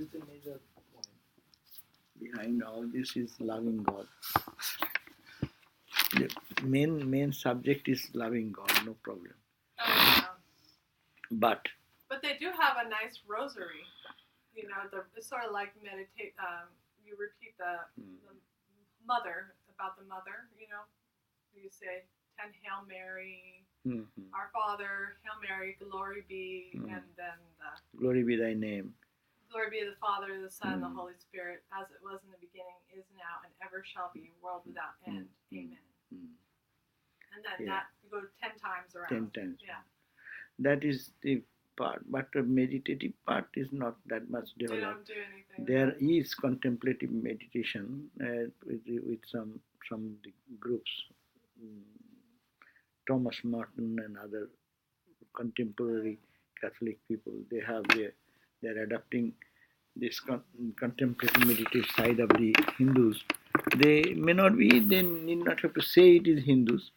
is the major point. Behind all this is loving God. The main subject is loving God, no problem. Oh, yeah. But they do have a nice rosary. You know, it's sort of like meditate. You repeat the mother, about the mother. You know, you say 10 Hail Mary, Our Father, Hail Mary, glory be, and then glory be thy name. Glory be the Father, the Son, and the Holy Spirit, as it was in the beginning, is now, and ever shall be, world without end. Amen. And then that you go 10 times around. 10 times. Yeah. That is the part, but the meditative part is not that much developed. They don't do anything. There is contemplative meditation with some groups, Thomas Martin and other contemporary Catholic people. They're adopting this contemplative meditative side of the Hindus. They may not be. They need not have to say it is Hindus,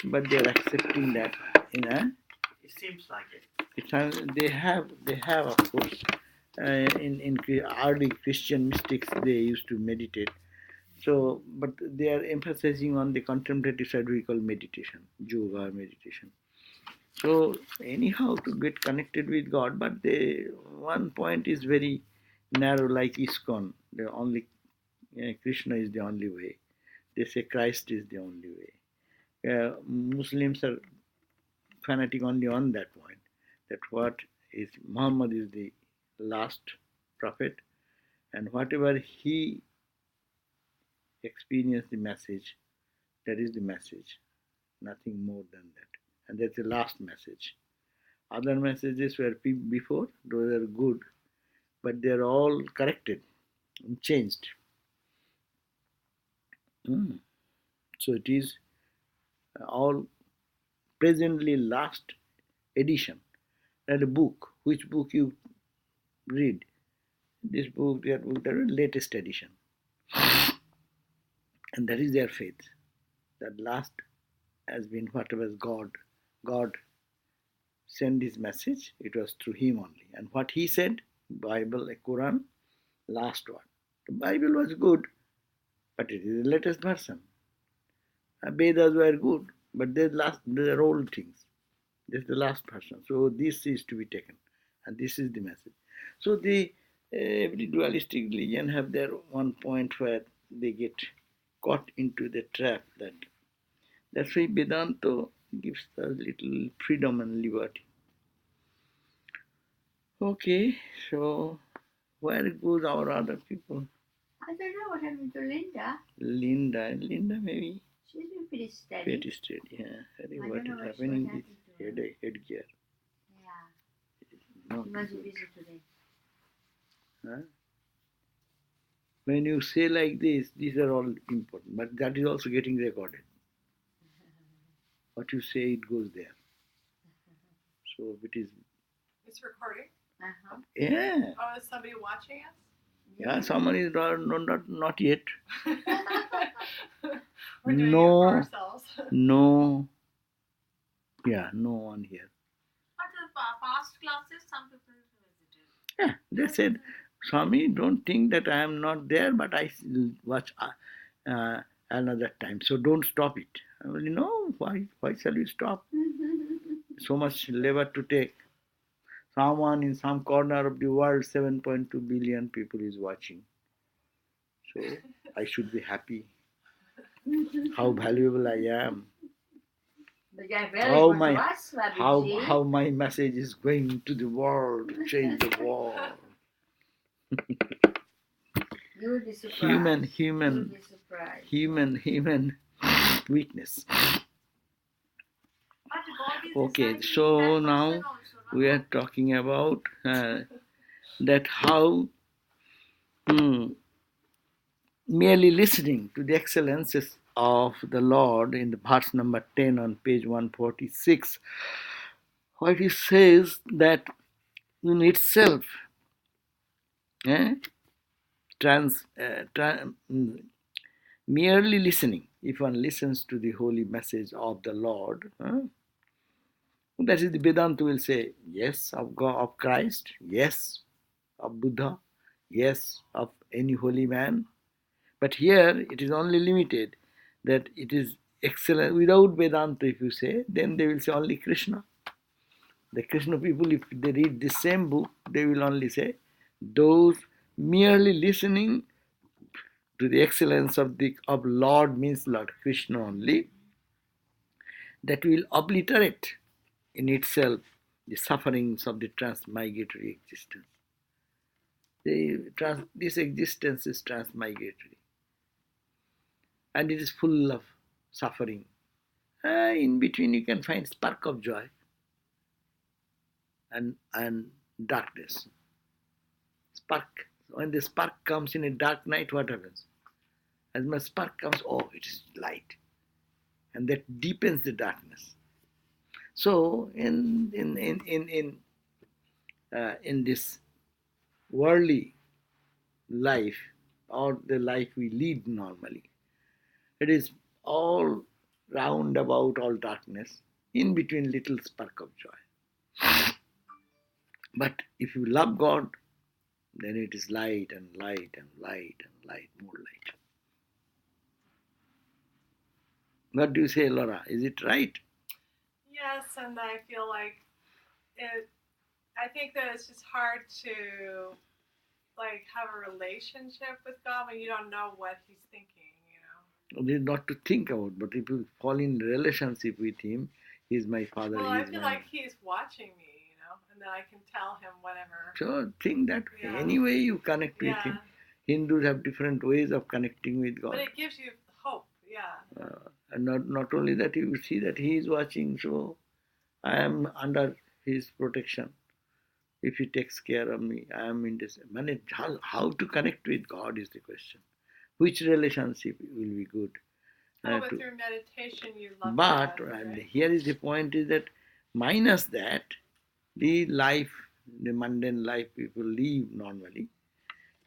but they're accepting that. It seems like it. They have, of course. In early Christian mystics, they used to meditate. So, but they are emphasizing on the contemplative side we call meditation, yoga meditation. So, anyhow, to get connected with God, but one point is very narrow, like ISKCON. Krishna is the only way. They say Christ is the only way. Muslims are fanatic only on that point. That Muhammad is the last prophet, and whatever he experienced the message, that is the message, nothing more than that, and that's the last message. Other messages were before, those are good, but they're all corrected and changed. So it is all presently last edition. And a book, which book you read? This book, that book, that is latest edition. And that is their faith. That last has been whatever God sent his message, it was through him only. And what he said, Bible, Quran, last one. The Bible was good, but it is the latest version. Vedas were good, but they're old things. This is the last version. So this is to be taken, and this is the message. So every dualistic religion have their one point where they get caught into the trap. That's why Vedanta gives us little freedom and liberty. Okay, so where goes our other people? I don't know what happened to Linda. Linda maybe. She's been pretty steady. Pretty steady, yeah. What is happening is headgear. Yeah. She must be busy today. Huh? When you say like this, these are all important, but that is also getting recorded. What you say, it goes there. So it is. It's recording. Yeah. Oh, is somebody watching us? Yeah, someone is not yet. We're doing it for ourselves. No. Yeah, no one here. But the past classes, some people visited. Yeah, they said, Swami, don't think that I am not there, but I watch another time. So don't stop it. I mean, no, why shall we stop? So much labor to take. Someone in some corner of the world, 7.2 billion people is watching. So I should be happy. How valuable I am. How my message is going to the world, to change the world. You would be surprised. Human weakness. Okay, so now we are talking about that how merely listening to the excellences of the Lord in the verse number 10 on page 146, what he says that in itself, merely listening, if one listens to the holy message of the Lord, that is the Vedanta will say, yes, of God, of Christ, yes, of Buddha, yes, of any holy man. But here it is only limited that it is excellent. Without Vedanta, if you say, then they will say only Krishna. The Krishna people, if they read this same book, they will only say those merely listening to the excellence of Lord means Lord Krishna only, that will obliterate in itself the sufferings of the transmigratory existence. This existence is transmigratory and it is full of suffering. In between you can find spark of joy and darkness. Spark. When the spark comes in a dark night, what happens? As my spark comes, oh, it is light. And that deepens the darkness. So in this worldly life, or the life we lead normally, it is all round about all darkness, in between little spark of joy. But if you love God, then it is light and light and light and light, more light. What do you say, Laura? Is it right? Yes, and I feel like it. I think that it's just hard to like have a relationship with God when you don't know what He's thinking. It is not to think about, but if you fall in relationship with Him, He is my Father. Well, I feel like He's watching me, and then I can tell Him whatever. So think that way. Yeah. Any way you connect with Him. Hindus have different ways of connecting with God. But it gives you hope, yeah. And not only that, you see that He is watching, so I am under His protection. If He takes care of me, I am in this. How to connect with God is the question. Which relationship will be good? But through meditation, you love God. But And here is the point: is that minus that, the life, the mundane life people live normally,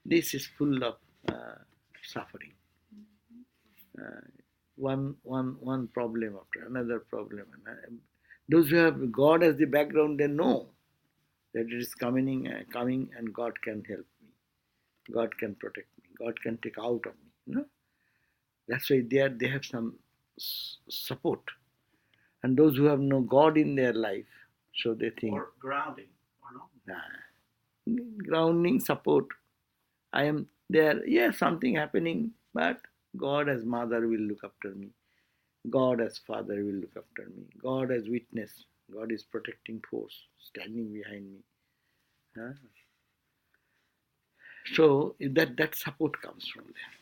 this is full of suffering. One problem after another problem. Those who have God as the background, they know that it is coming, and God can help me. God can protect me. God can take out of me. That's why they have some support. And those who have no God in their life, so they think. Or grounding, or no? Nah. Grounding, support. I am there. Yes, something happening, but God as mother will look after me. God as father will look after me. God as witness. God is protecting force standing behind me. Huh? So that support comes from there.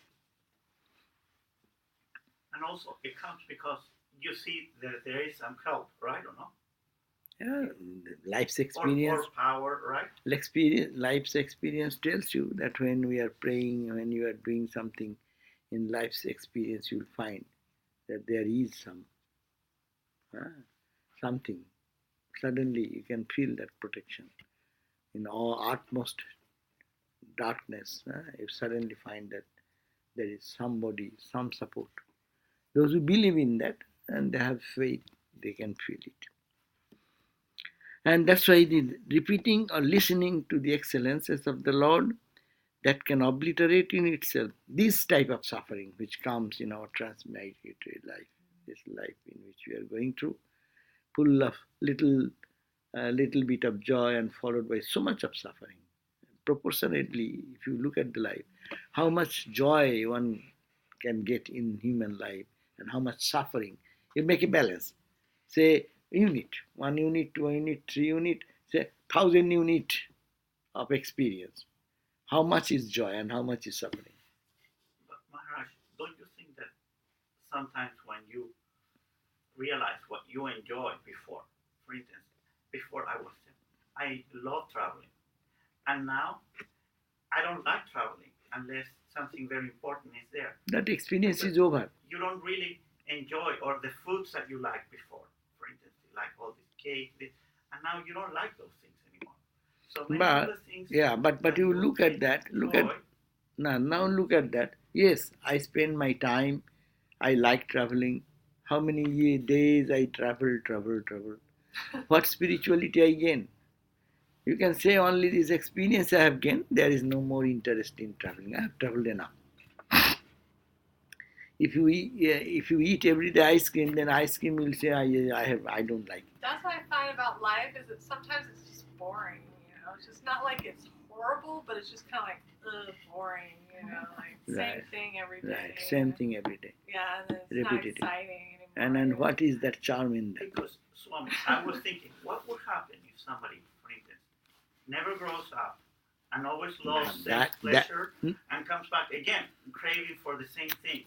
And also it comes because you see that there is some help, right, or no? Yeah, life's experience. Or power, right? Life's experience tells you that when we are praying, when you are doing something in life's experience, you'll find that there is something. Suddenly you can feel that protection. In our utmost darkness, you suddenly find that there is somebody, some support. Those who believe in that and they have faith, they can feel it. And that's why the repeating or listening to the excellences of the Lord, that can obliterate in itself this type of suffering which comes in our transmigratory life, this life in which we are going through, full of little bit of joy and followed by so much of suffering. Proportionately, if you look at the life, how much joy one can get in human life and how much suffering, you make a balance. Say unit, 1 unit, 2 unit, 3 unit, say 1,000 unit of experience. How much is joy and how much is suffering? But Maharaj, don't you think that sometimes when you realize what you enjoyed before, for instance, before I love traveling, and now I don't like traveling unless something very important is there. That experience is over. You don't really enjoy or the foods that you liked before, for instance, like all this cake, and now you don't like those things anymore. So many other things. Yeah, but you look at that. Now look at that. Yes, I spend my time. I like traveling. How many days I travel. What spirituality I gain? You can say only this experience I have gained. There is no more interest in traveling. I have traveled enough. If you eat every day ice cream, then ice cream will say I don't like it. That's what I find about life is that sometimes it's just boring. It's just not like it's horrible, but it's just kind of like boring. Like same Right. thing every day. Right, same thing every day. Yeah, and it's Repetitive. not exciting anymore. And what is that charm in that? Because, Swami, I was thinking, what would happen if somebody, for instance, never grows up and always loves pleasure and comes back again, craving for the same things,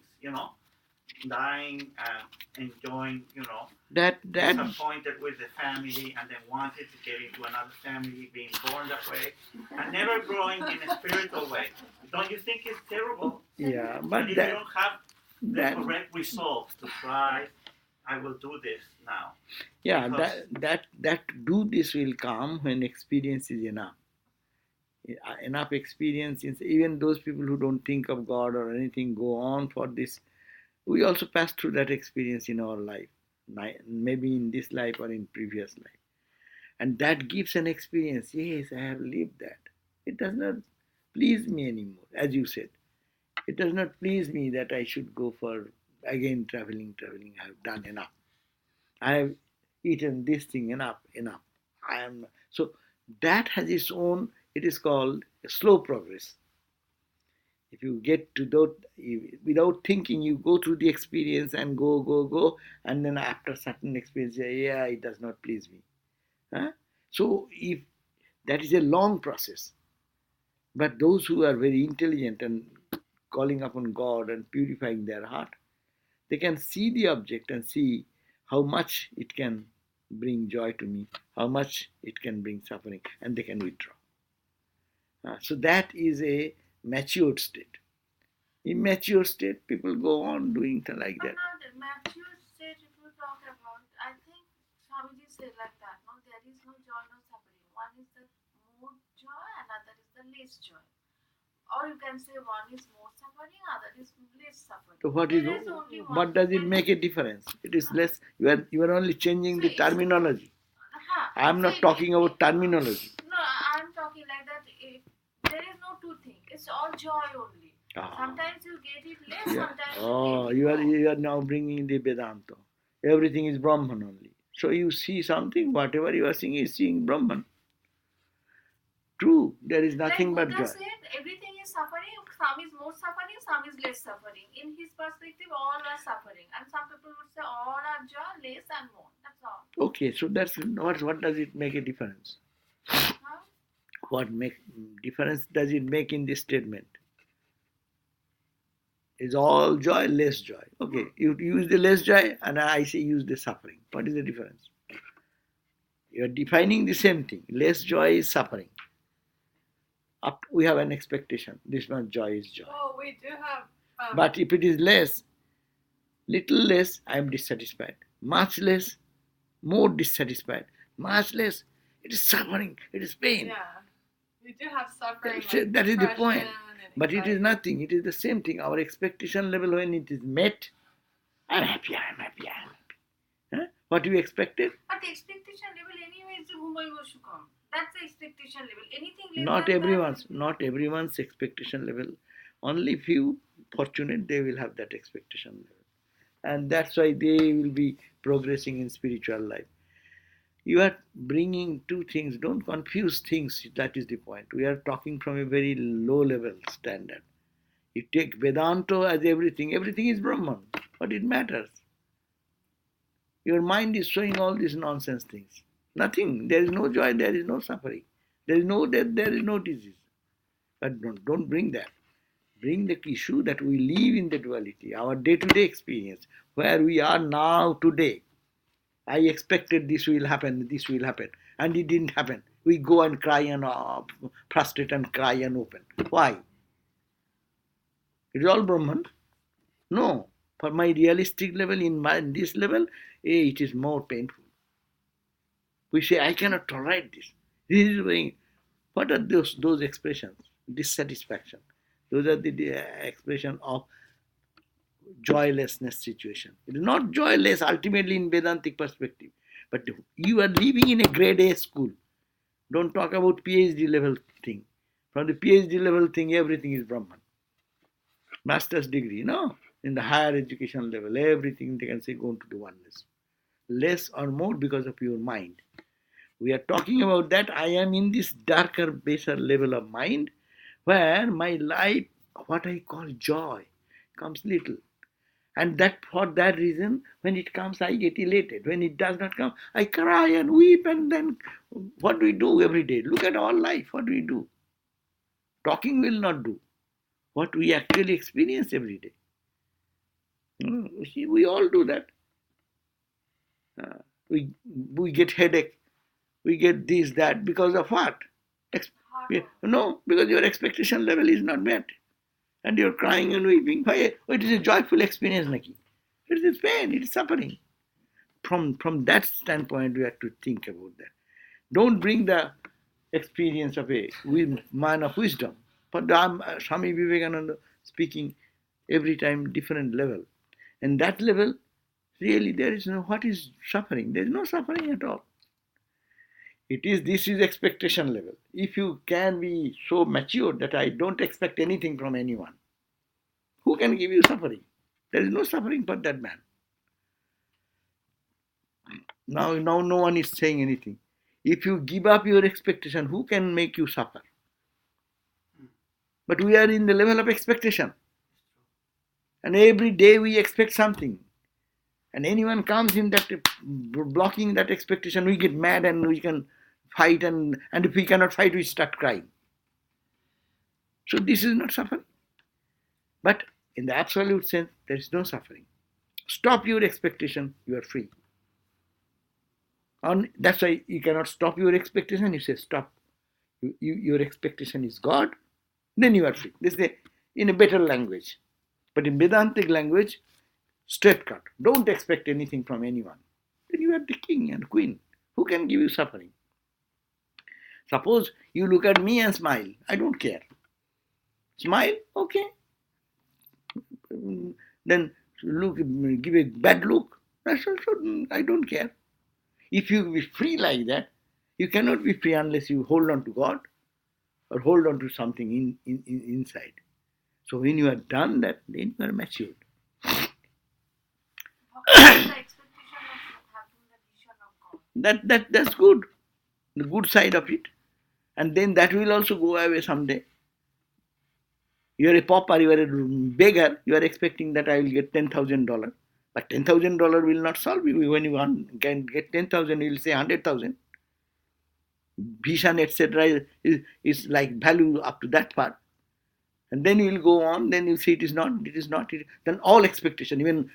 dying and enjoying, that disappointed with the family and then wanted to get into another family, being born that way, and never growing in a spiritual way. Don't you think it's terrible? Yeah, And but if you that don't have the correct resolve to try, I will do this now. yeah, Because- that do this will come when experience is enough. Enough experience, even those people who don't think of God or anything go on for this. We also pass through that experience in our life, maybe in this life or in previous life, and that gives an experience. Yes, I have lived that. It does not please me anymore, as you said. It does not please me that I should go for again traveling. I have done enough. I have eaten this thing enough. I am so that has its own. It is called a slow progress. If you get to that without thinking, you go through the experience and go, and then after certain experience, yeah, it does not please me. Huh? So if that is a long process, but those who are very intelligent and calling upon God and purifying their heart, they can see the object and see how much it can bring joy to me, how much it can bring suffering, and they can withdraw. So that is a matured state. Immature state, people go on doing like But that. now the mature state, if you talk about, I think Swamiji said like that, no, there is no joy, no suffering. One is the more joy, another is the less joy. Or you can say one is more suffering, other is less suffering. So what Only one. what does it make a difference? It is less. You are only changing the terminology. I am not talking about terminology. No, I'm talking like that. If there is no two things. It's all joy only. Sometimes you get it less, Yeah. sometimes Oh, you get it more. you are now bringing the Vedanta. Everything is Brahman only. So you see something, whatever you are seeing is seeing Brahman. True, there is nothing Like but Buddha joy. said, everything is suffering. Some is more suffering, some is less suffering. In his perspective, all are suffering. And some people would say all are joy, less and more. That's all. Okay, so that's what does it make a difference? Huh? What difference does it make in this statement? Is all joy, less joy. Okay, you use the less joy and I say use the suffering. What is the difference? You are defining the same thing. Less joy is suffering. We have an expectation. This much joy is joy. Well, we do have. But if it is less, little less, I am dissatisfied. Much less, more dissatisfied. Much less, it is suffering. It is pain. Yeah, we do have suffering. That is the point. And But it is anxiety. nothing. It is the same thing. Our expectation level, when it is met, I'm happy. Huh? What you expected? But the expectation level anyway is the Bhumai Goshukam. That's the expectation level. Anything less Not than everyone's expectation level. Only few fortunate, they will have that expectation level. And that's why they will be progressing in spiritual life. You are bringing two things. Don't confuse things. That is the point. We are talking from a very low level standard. You take Vedanta as everything. Everything is Brahman. But it matters. Your mind is showing all these nonsense things. Nothing. There is no joy. There is no suffering. There is no death. There is no disease. But don't bring that. Bring the issue that we live in the duality, our day-to-day experience, where we are now today. I expected this will happen, and it didn't happen. We go and cry and frustrate and cry and open. Why? It is all Brahman? No. For my realistic level, in this level, it is more painful. We say, I cannot tolerate this. This is very. What are those expressions? Dissatisfaction. Those are the expression of joylessness situation. It is not joyless ultimately in Vedantic perspective, but you are living in a grade A school. Don't talk about PhD level thing. From the PhD level thing, everything is Brahman. Master's degree, no? In the higher education level, everything they can say go into the oneness. Less or more because of your mind. We are talking about that. I am in this darker, baser level of mind where my life, what I call joy, comes little. And that for that reason, when it comes, I get elated. When it does not come, I cry and weep. And then what do we do every day? Look at our life. What do we do? Talking will not do. What we actually experience every day. See, we all do that. We get headache. We get this, that, because of what? No, because your expectation level is not met. And you're crying and weeping. Why? Oh, it is a joyful experience, Naki. It is pain, it is suffering. From that standpoint, we have to think about that. Don't bring the experience of a man of wisdom. But Swami Vivekananda speaking every time different level. And that level, really, there is no, what is suffering? There is no suffering at all. This is expectation level. If you can be so mature that I don't expect anything from anyone, who can give you suffering? There is no suffering for that man. Now no one is saying anything. If you give up your expectation, who can make you suffer? But we are in the level of expectation. And every day we expect something. And anyone comes in that, blocking that expectation, we get mad and we can fight. And if we cannot fight, we start crying. So this is not suffering. But in the absolute sense, there is no suffering. Stop your expectation, you are free. That's why you cannot stop your expectation. You say stop. Your expectation is God, then you are free. This is in a better language. But in Vedantic language, straight cut. Don't expect anything from anyone. Then you are the king and queen. Who can give you suffering? Suppose you look at me and smile. I don't care. Smile, okay. Then give a bad look. That's also, I don't care. If you be free like that, you cannot be free unless you hold on to God or hold on to something inside. So when you are done that, then you are matured. That's good. The good side of it. And then that will also go away someday. You are a pauper, you are a beggar, you are expecting that I will get $10,000. But $10,000 will not solve you. When you can get 10,000, you will say 100,000. Bhishan, etc. is like value up to that part. And then you will go on, then you say it is not. Then all expectation, even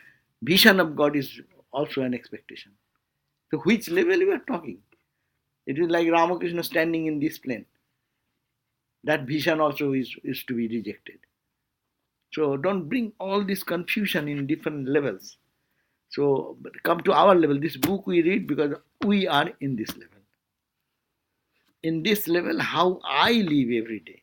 Bhishan of God is also an expectation. So which level we are talking? It is like Ramakrishna standing in this plane. That Bhishan also is to be rejected. So don't bring all this confusion in different levels. So come to our level. This book we read because we are in this level. In this level, how I live every day.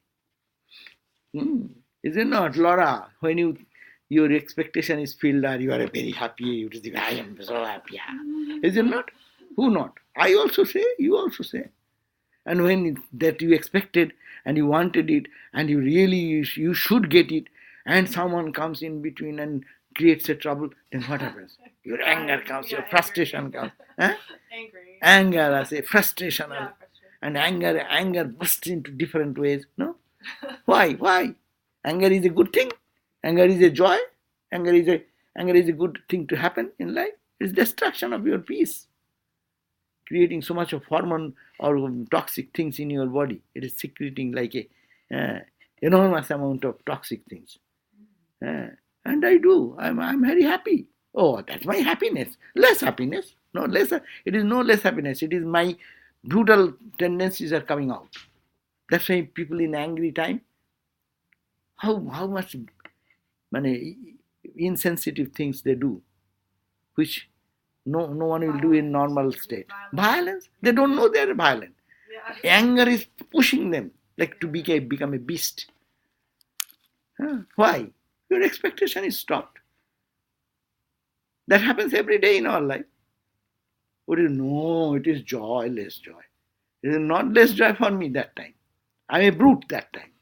Is it not, Laura? When your expectation is filled and you are very happy, you think, I am so happy. Is it not? Who not? I also say, you also say. And when that you expected and you wanted it and you should get it, and someone comes in between and creates a trouble, then what happens? Your anger comes, your frustration comes. Anger, I say, frustration. And anger bursts into different ways. No? Why? Anger is a good thing. Anger is a joy. Anger is a good thing to happen in life. It's destruction of your peace. Creating so much of hormone or toxic things in your body. It is secreting like a enormous amount of toxic things. And I do. I'm very happy. Oh, that's my happiness. Less happiness. No, less. It is no less happiness. It is my brutal tendencies are coming out. That's why people in angry time, how much insensitive things they do, which no one will do in normal state. Violence. They don't know they are violent. Anger is pushing them like to become a beast. Why? Your expectation is stopped. That happens every day in our life. What do you know? It is joy, less joy. There is not less joy for me that time. I am a brute that time.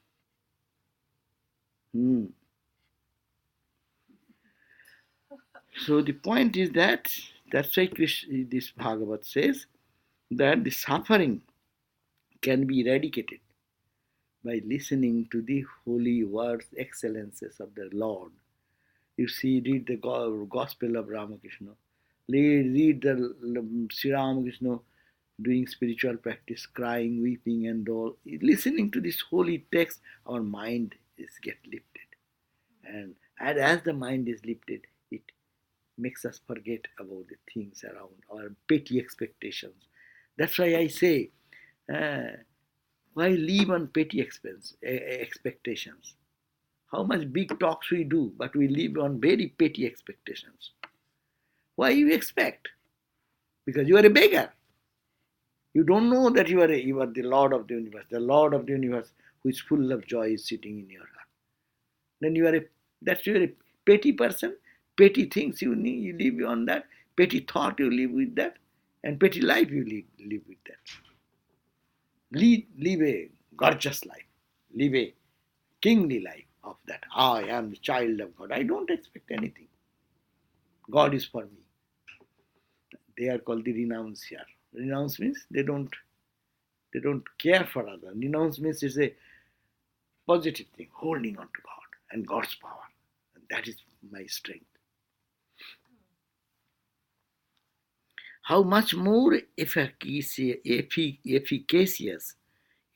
So the point is that's why this Bhagavat says that the suffering can be eradicated by listening to the holy words, excellences of the Lord. You see, read the Gospel of Ramakrishna. Read the Sri Ramakrishna doing spiritual practice, crying, weeping, and all. Listening to this holy text, our mind is get lifted, and as the mind is lifted, it makes us forget about the things around our petty expectations. That's why I say, why live on petty expectations? How much big talks we do, but we live on very petty expectations. Why you expect? Because you are a beggar. You don't know that you are the Lord of the universe. The Lord of the universe, who is full of joy, is sitting in your heart. Then you are a petty person. Petty things you need, you live on that. Petty thought you live with that, and petty life you live with that. Live a gorgeous life. Live a kingly life of that. I am the child of God. I don't expect anything. God is for me. They are called the renunciar. Renounce means they don't care for others. Renounce means it's a positive thing, holding on to God and God's power. And that is my strength. How much more efficacious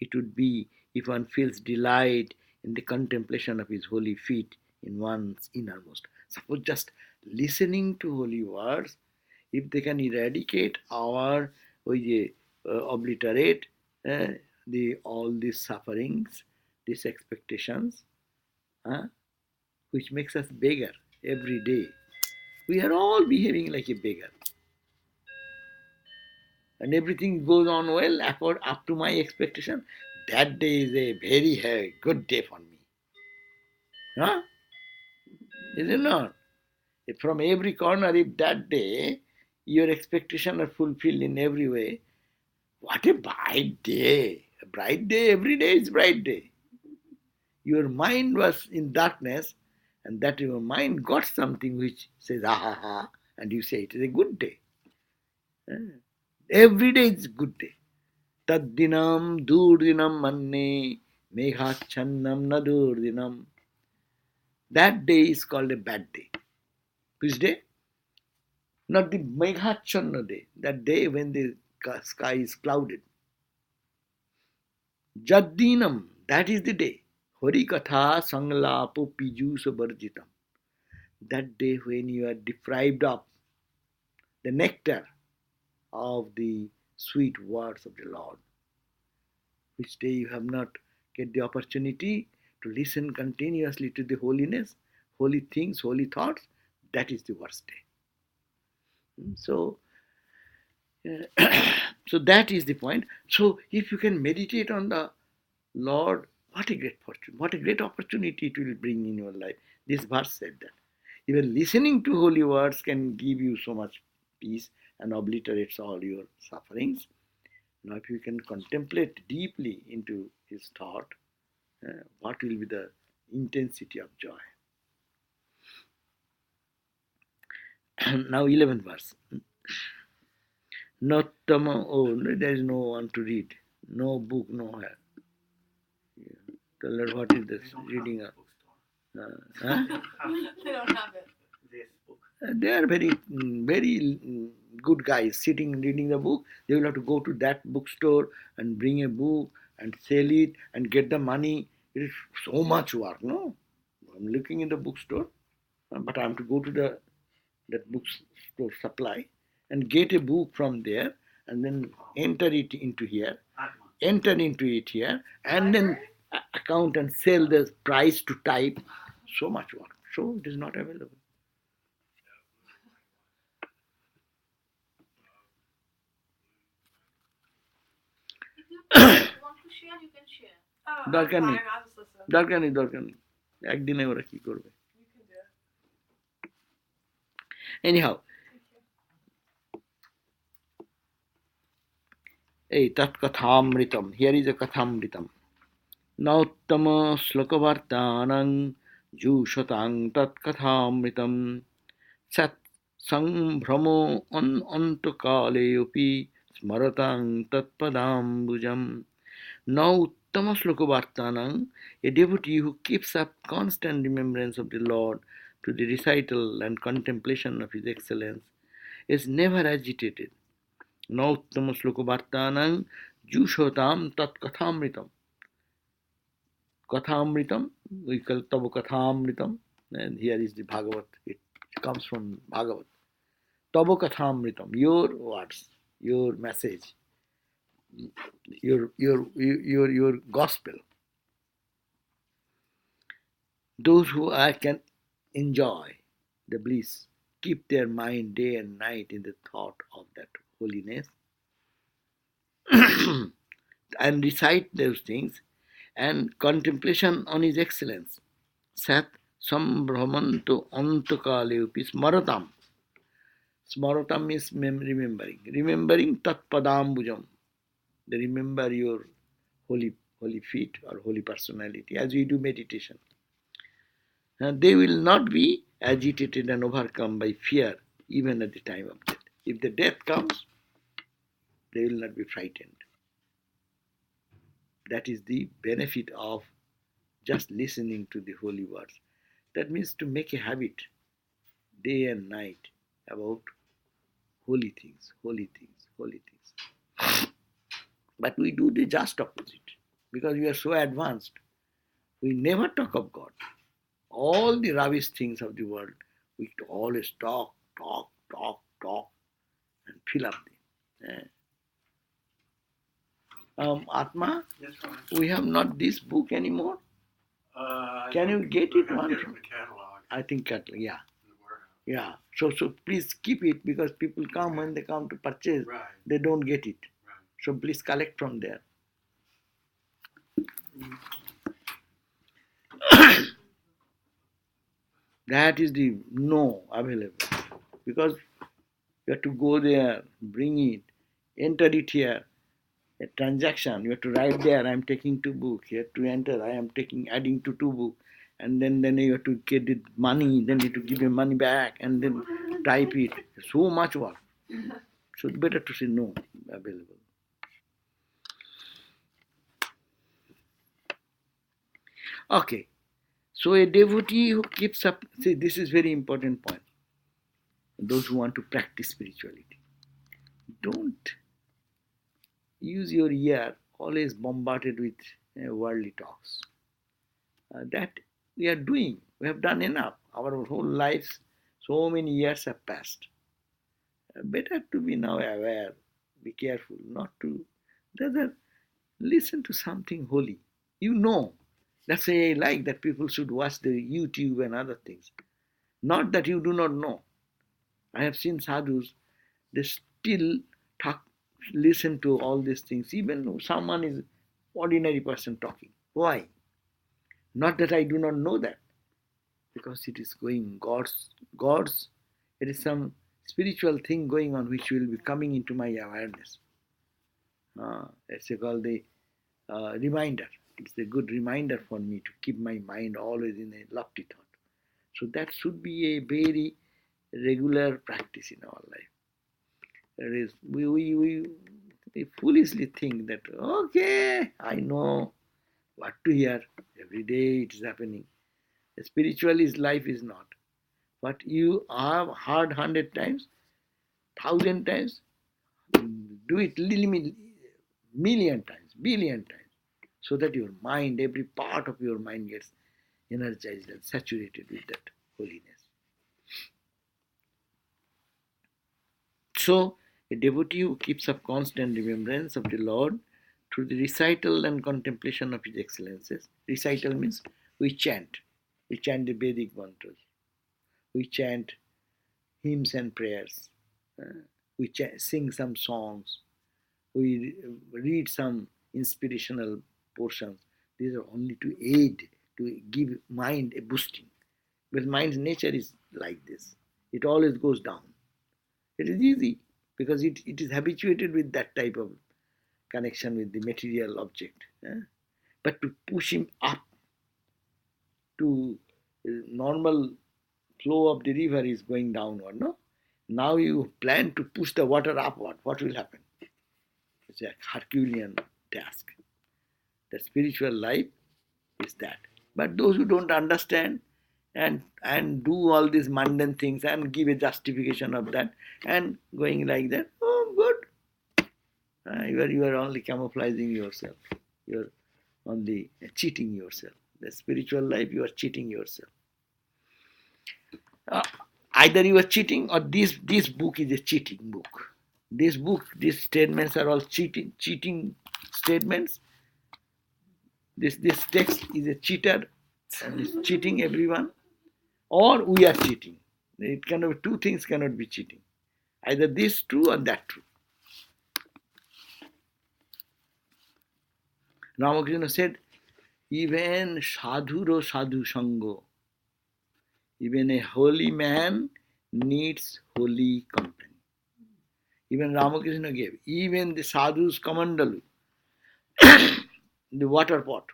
it would be if one feels delight in the contemplation of his holy feet in one's innermost. Suppose just listening to holy words, if they can eradicate or obliterate all these sufferings, these expectations, which makes us beggar every day. We are all behaving like a beggar. And everything goes on well up to my expectation. That day is a very good day for me. Huh? Is it not? If from every corner, if that day your expectations are fulfilled in every way, what a bright day. A bright day, every day is bright day. Your mind was in darkness, and that your mind got something which says, ah ha ha, and you say it is a good day. Every day is a good day. Taddinam durdinam manne meghachannam nadurdinam. That day is called a bad day. Which day? Not the meghachanna day, that day when the sky is clouded. Jaddinam, that is the day. Harikatha sanglapo pijusa barjitam. That day when you are deprived of the nectar of the sweet words of the Lord. Which day you have not get the opportunity to listen continuously to the holiness, holy things, holy thoughts, that is the worst day. So, so that is the point. So if you can meditate on the Lord, what a great fortune, what a great opportunity it will bring in your life. This verse said that. Even listening to holy words can give you so much peace and obliterates all your sufferings. Now, if you can contemplate deeply into his thought, what will be the intensity of joy? Now, 11th verse. Nottama, there is no one to read. No book, nowhere. Tell her what is this reading? They don't have it. This book. They are very good guys sitting reading the book. They will have to go to that bookstore and bring a book and sell it and get the money. It is so much work, no? I'm looking in the bookstore, but I have to go to that bookstore supply and get a book from there and then enter it into here, and then account and sell the price to type. So much work. So it is not available. If you want to share, you can share. Oh, দরকার নেই, fine, I'll just listen. দরকার নেই, একদিনে ওরা কি করবে? You can do it. Anyhow, Thank you. Tat Kathamritam. Here is a Kathamritam. Nauttama Slokavartanang Jushatang Tat Kathamritam Sat Sambhramo Antakaleopi Smaratang Tat Padambujam. Now Uttama Slokavartanang, a devotee who keeps up constant remembrance of the Lord to the recital and contemplation of His excellence, is never agitated. Now Uttama Slokavartanang Jushotam Tat Kathamritam. Kathamritam, we call Tava Kathamritam, and here is the Bhagavat. It comes from Bhagavat. Tava Kathamritam, your words, your message, your gospel. Those who can enjoy the bliss, keep their mind day and night in the thought of that holiness, and recite those things, and contemplation on His excellence. Sat Sambhramanto Antakaleopi Smaratam. Smaratam means remembering. Remembering Tat Padambujam. They remember your holy feet or holy personality as we do meditation. And they will not be agitated and overcome by fear even at the time of death. If the death comes, they will not be frightened. That is the benefit of just listening to the holy words. That means to make a habit day and night about holy things, holy things, holy things. But we do the just opposite because we are so advanced. We never talk of God. All the rubbish things of the world, we always talk, and fill up them. Atma, Yes, Swami. we have not this book anymore. Can you get it one? Get it from the catalog. I think catalog, yeah. In the warehouse. Yeah. So please keep it because people come when they come to purchase, Right. they don't get it. Right. So please collect from there. That is the no available. Because you have to go there, bring it, enter it here. A transaction, you have to write there, I am taking 2 books. You have to enter, I am adding to 2 books. And then you have to get the money, then you have to give your money back, and then type it. So much work. So it's better to say no available. Okay. So a devotee who keeps up, see, this is very important point. Those who want to practice spirituality, don't use your ear always bombarded with worldly talks. That we are doing. We have done enough. Our whole lives, so many years have passed. Better to be now aware, be careful, not to rather listen to something holy. You know. That's why I like that people should watch the YouTube and other things. Not that you do not know. I have seen sadhus, they still talk, listen to all these things, even though someone is ordinary person talking. Why? Not that I do not know that, because it is going God's. It is some spiritual thing going on which will be coming into my awareness. It's called the reminder. It's a good reminder for me to keep my mind always in a lofty thought. So that should be a very regular practice in our life. There is we foolishly think that okay, I know what to hear. Every day it is happening. Spiritual life is not. But you have heard 100 times, 1,000 times, do it million times, billion times, so that your mind, every part of your mind gets energized and saturated with that holiness. So, a devotee who keeps up constant remembrance of the Lord through the recital and contemplation of His excellences. Recital means we chant. We chant the Vedic mantras. We chant hymns and prayers. We sing some songs. We read some inspirational portions. These are only to aid, to give mind a boosting. But mind's nature is like this. It always goes down. It is easy because it is habituated with that type of connection with the material object. But to push him up to normal flow of the river is going downward, no? Now you plan to push the water upward. What will happen? It's a Herculean task. The spiritual life is that. But those who don't understand and do all these mundane things and give a justification of that and going like that, oh, good. You are only camouflaging yourself. You are only cheating yourself. The spiritual life, you are cheating yourself. Either you are cheating or this book is a cheating book. This book, these statements are all cheating statements. This text is a cheater and is cheating everyone, or we are cheating. It cannot, two things cannot be cheating. Either this true or that true. Ramakrishna said, even sadhuro sadhu sango, even a holy man needs holy company. Even Ramakrishna gave, even the sadhu's kamandalu, the water pot,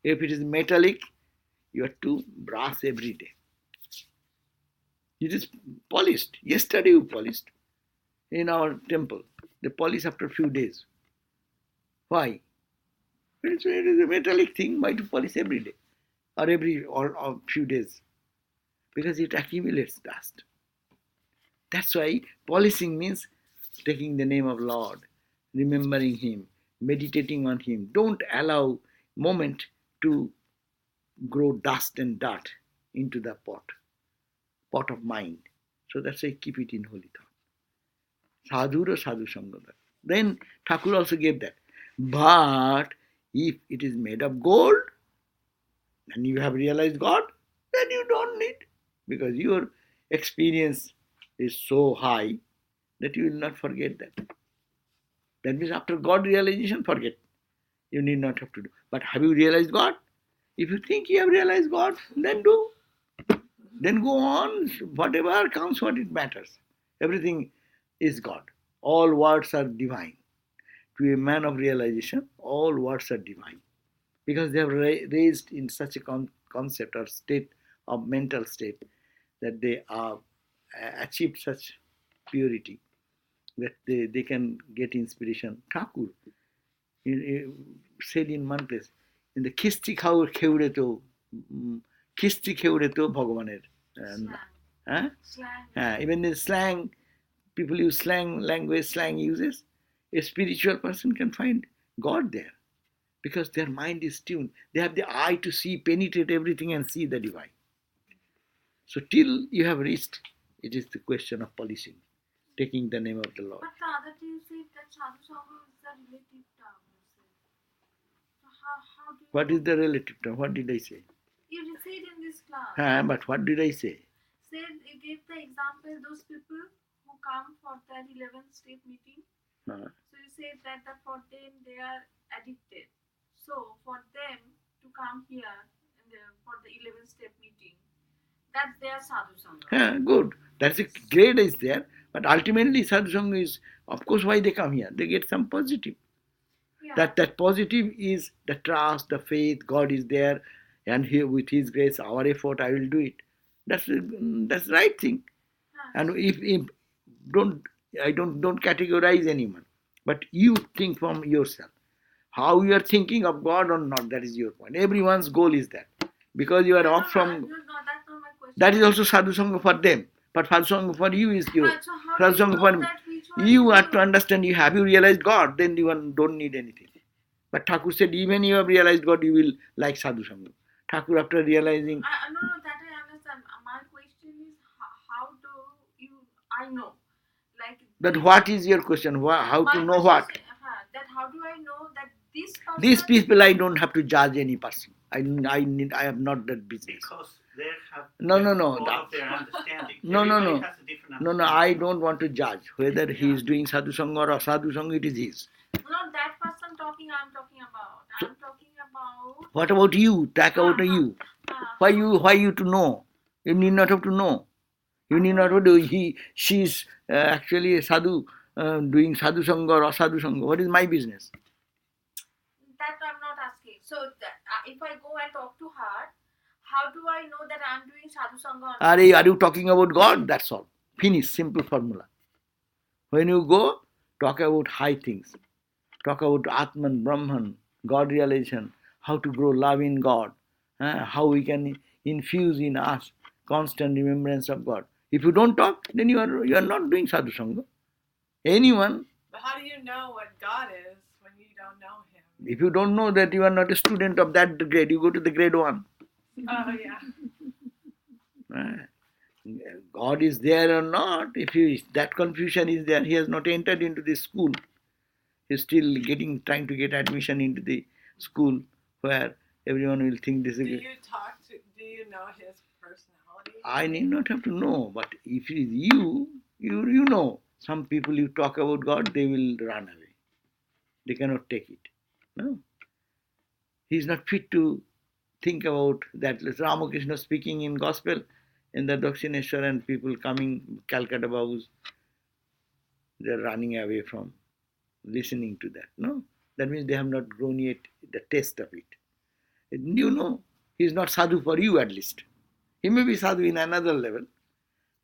if it is metallic, you have to brush every day. It is polished. Yesterday we polished in our temple. They polish after a few days. Why? It is a metallic thing. Why to polish every day or few days? Because it accumulates dust. That's why polishing means taking the name of Lord, remembering Him, meditating on Him. Don't allow moment to grow dust and dirt into the pot of mind. So that's why keep it in holy thought. Sadhura sadhu sangha. Then Thakur also gave that. But if it is made of gold and you have realized God, then you don't need, because your experience is so high that you will not forget that. That means after God realization, forget. You need not have to do. But have you realized God? If you think you have realized God, then do. Then go on. Whatever comes, what it matters. Everything is God. All words are divine. To a man of realization, all words are divine. Because they have raised in such a concept or state of mental state that they are achieved such purity that they can get inspiration. Thakur said in one place, in the kisti kheure to Bhagavaner. Even in slang, people use slang language, slang uses. A spiritual person can find God there because their mind is tuned. They have the eye to see, penetrate everything and see the divine. So till you have reached, it is the question of polishing, taking the name of the Lord. But the other day you said that sadhu sangha is the relative term. So how do you... What is the relative term? What did I say? You said in this class. But what did I say? Said you gave the example those people who come for that 11th state meeting. So you said that for them they are addicted. So for them to come here for the 11th step meeting, that's their sadhu sangha. Good. That's a grade is there. But ultimately sadhu sangha is, of course, why they come here. They get some positive. Yeah. That positive is the trust, the faith, God is there, and here with His grace, our effort, I will do it. That's the right thing. And if don't categorize anyone, but you think from yourself. How you are thinking of God or not, that is your point. Everyone's goal is that. Because you are off from... No, that's not my question. That is also sadhu sangha for them. But sadhu sangha for you is your... So sadhu sangha for me. You have to understand, have you realized God, then you don't need anything. But Thakur said, even you have realized God, you will like sadhu sangha. Thakur, after realizing... No, that I understand. My question is, how do I know? But what is your question? How to know what? That how do I know that this person... These people, I don't have to judge any person. I have not that business. Because they have no. all of their understanding. No. Everybody has a different understanding. No, I don't want to judge whether he is doing sadhu sangha or sadhu sangha, it is his. Not that person talking, I'm talking about. I'm talking about... What about you? Talk about you. Why you to know? You need not have to know. You need not have to do. She's actually a sadhu doing sadhu sangha or asadhu sangha. What is my business? That I'm not asking. So if I go and talk to her, how do I know that I'm doing sadhu sangha or not? Are you talking about God? That's all. Finish. Simple formula. When you go, talk about high things. Talk about Atman, Brahman, God realization, how to grow love in God, how we can infuse in us constant remembrance of God. If you don't talk, then you are not doing sadhu sangha. Anyone, But how do you know what God is when you don't know Him? if you don't know that you are not a student of that grade, you go to the grade 1. Oh yeah. God is there or not, if that confusion is there, he has not entered into this school. He's still trying to get admission into the school where everyone will think this is. Do you know His personality? I need not have to know, but if it is you know. Some people you talk about God, they will run away. They cannot take it. No. He is not fit to think about that. Ramakrishna speaking in gospel in the Dakshineshwar and people coming, Calcutta Babus, they are running away from listening to that. No? That means they have not grown yet the taste of it. You know, he is not sadhu for you at least. He may be sadhu in another level.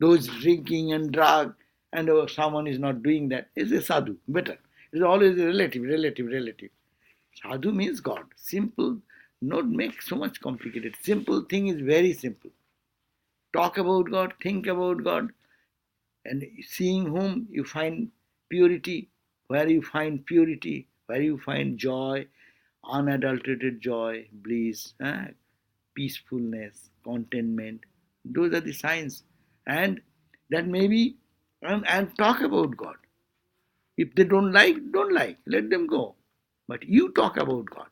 Those drinking and drug and someone is not doing that is a sadhu. Better. It's always a relative. Sadhu means God. Simple. Not make so much complicated. Simple thing is very simple. Talk about God, think about God, and seeing whom you find purity, where you find purity, where you find joy, unadulterated joy, bliss, peacefulness, contentment. Those are the signs. And that may be, and talk about God. If they don't like, let them go. But you talk about God.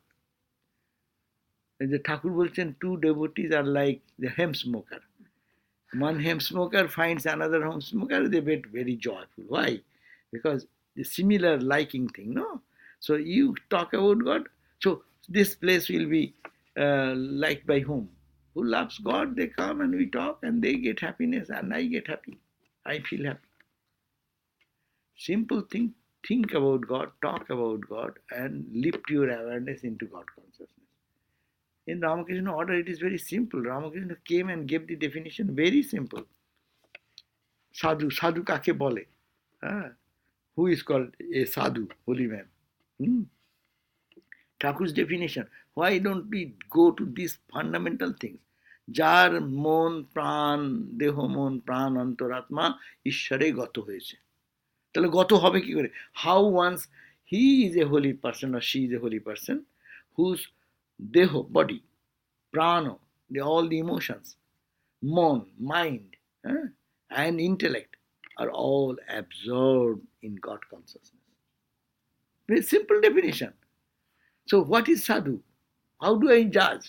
As the Thakur Bolchen, two devotees are like the hemp smoker. One hemp smoker finds another hemp smoker, they get very joyful. Why? Because the similar liking thing, no? So you talk about God. So this place will be liked by whom? Who loves God, they come and we talk and they get happiness and I get happy. I feel happy. Simple thing, think about God, talk about God and lift your awareness into God consciousness. In Ramakrishna order, it is very simple. Ramakrishna came and gave the definition very simple. Sadhu kake bole. Who is called a sadhu, holy man? Thakur's definition. Why don't we go to these fundamental things? যার মন প্রাণ দেহ মন প্রাণ অন্তরাত্মা ঈশ্বরে গত হয়েছে, তাহলে গত হবে কি করে? How once he is a holy person or she is a holy person whose deho, body, prana, all the emotions, mon, mind, and intellect are all absorbed in God consciousness. Very simple definition. So what is sadhu? How do I judge?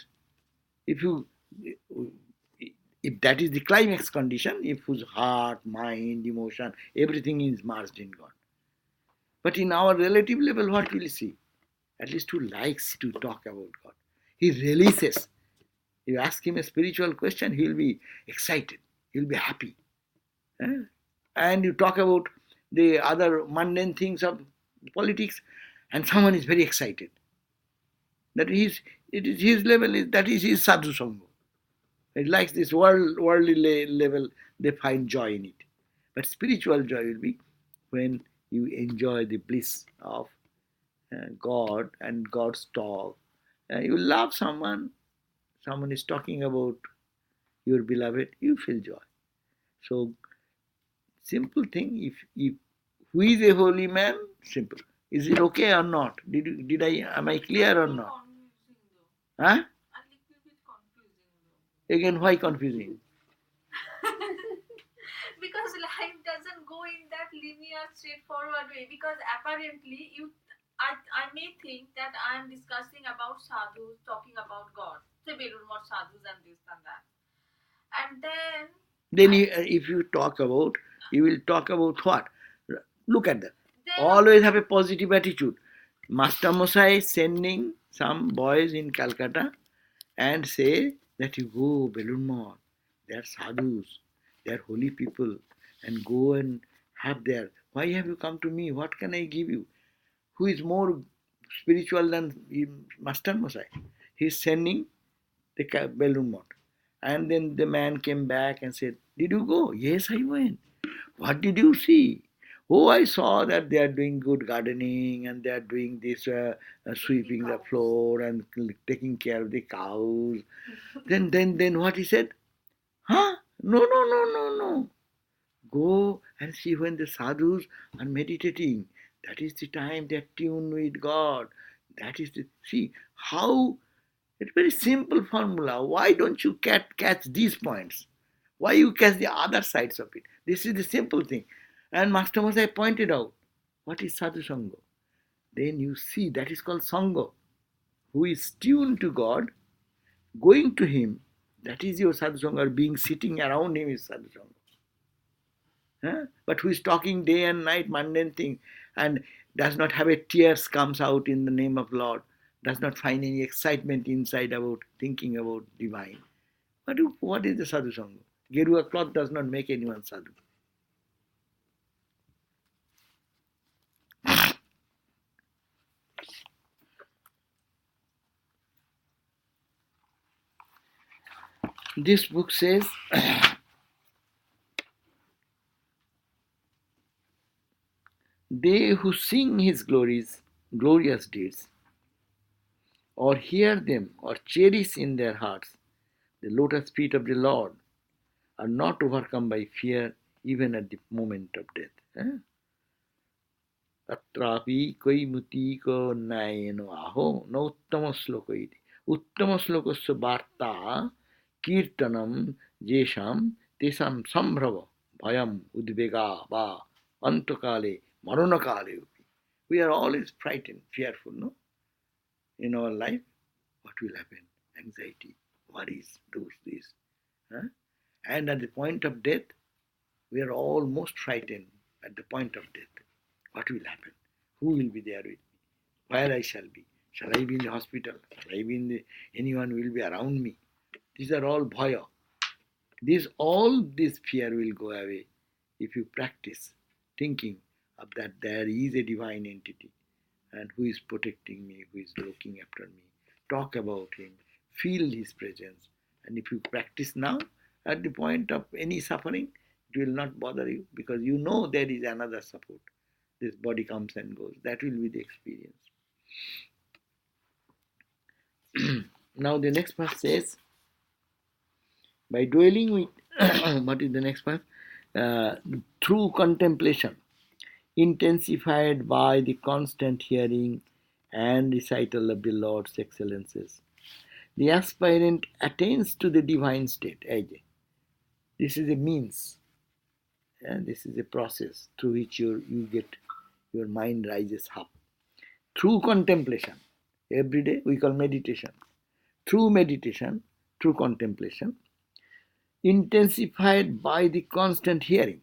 If that is the climax condition, if whose heart, mind, emotion, everything is merged in God. But in our relative level, what will you see? At least who likes to talk about God. He releases. You ask him a spiritual question, he will be excited. He will be happy. And you talk about the other mundane things of politics, and someone is very excited. That is his level, that is his sadhu sangha. It likes this worldly level, they find joy in it. But spiritual joy will be when you enjoy the bliss of God and God's talk. You love someone is talking about your beloved, you feel joy. So simple thing, if who is a holy man? Simple. Is it okay or not? Am I clear or not? Huh? A little bit confusing though. Again, why confusing? Because life doesn't go in that linear, straightforward way. Because apparently, I may think that I am discussing about sadhus, talking about God. Say, Belur sadhus and this and that. And then if you talk about, you will talk about what? Look at that. Always have a positive attitude. Master Mosai is sending some boys in Calcutta and say that you go Belur Math, they are sadhus, they are holy people, and go and have their Why have you come to me? What can I give you? Who is more spiritual than Master Mosai? He's sending the balloon mod. And then the man came back and said, did you go? Yes, I went. What did you see? Oh, I saw that they are doing good gardening and they are doing this sweeping the floor and taking care of the cows. Then what he said? Huh? No, no, no, no, no. Go and see when the sadhus are meditating. That is the time they are tuned with God. That is the see how it's very simple formula. Why don't you catch these points? Why you catch the other sides of it? This is the simple thing. And Master Masai pointed out, what is sadhu sangha? Then you see that is called sangha. Who is tuned to God, going to Him, that is your sadhu sangha, or being sitting around Him is sadhu sangha. Huh? But who is talking day and night mundane thing and does not have a tears comes out in the name of Lord, does not find any excitement inside about thinking about divine. What is the sadhu sangha? Gerua cloth does not make anyone sadhu. This book says, they who sing his glorious deeds, or hear them, or cherish in their hearts the lotus feet of the Lord, are not overcome by fear even at the moment of death. Atrapi koi mutiko nayeno aho na uttama sloka iti. Uttama slokasya varta kirtanam jesham tesam sambhrava bhayam udvega va antakale maranakale upi. We are always frightened, fearful, no? In our life, what will happen? Anxiety, worries, this. Huh? And at the point of death, we are almost frightened at the point of death. What will happen? Who will be there with me? Where I shall be? Shall I be in the hospital? Shall I be in the anyone will be around me? These are all bhaya. All this fear will go away if you practice thinking of that there is a divine entity and who is protecting me, who is looking after me. Talk about him, feel his presence, and if you practice now, at the point of any suffering, it will not bother you because you know there is another support. This body comes and goes. That will be the experience. Now the next part says, by dwelling with, what is the next part? Through contemplation, intensified by the constant hearing and recital of the Lord's excellences, the aspirant attains to the divine state. This is a means, and this is a process through which your mind rises up. Through contemplation, every day we call meditation. Through meditation, through contemplation, intensified by the constant hearing.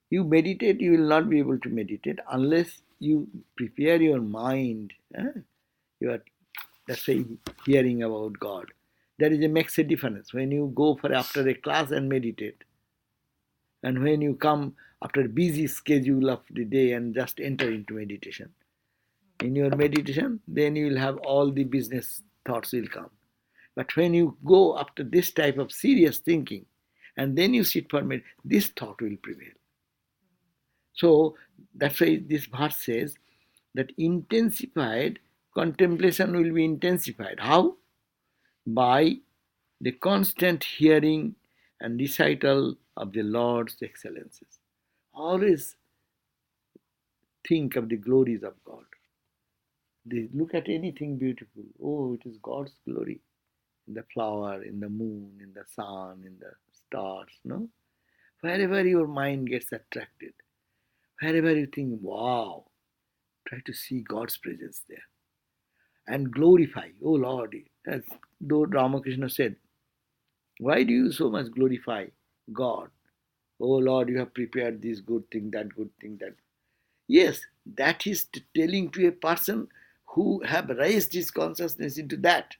You meditate, you will not be able to meditate unless you prepare your mind. You are, let's say, hearing about God. That is makes a difference when you go for after a class and meditate, and when you come after a busy schedule of the day and just enter into meditation. In your meditation, then you will have all the business thoughts will come. But when you go after this type of serious thinking, and then you sit for meditation, this thought will prevail. So that's why this verse says that intensified contemplation will be intensified. How? By the constant hearing and recital of the Lord's excellences. Always think of the glories of God. They look at anything beautiful. Oh, it is God's glory. In the flower, in the moon, in the sun, in the stars, no? Wherever your mind gets attracted, wherever you think, wow, try to see God's presence there. And glorify, oh Lord, as Lord Ramakrishna said, why do you so much glorify God? Oh Lord, you have prepared this good thing, that good thing, that. Yes, that is telling to a person who have raised his consciousness into that,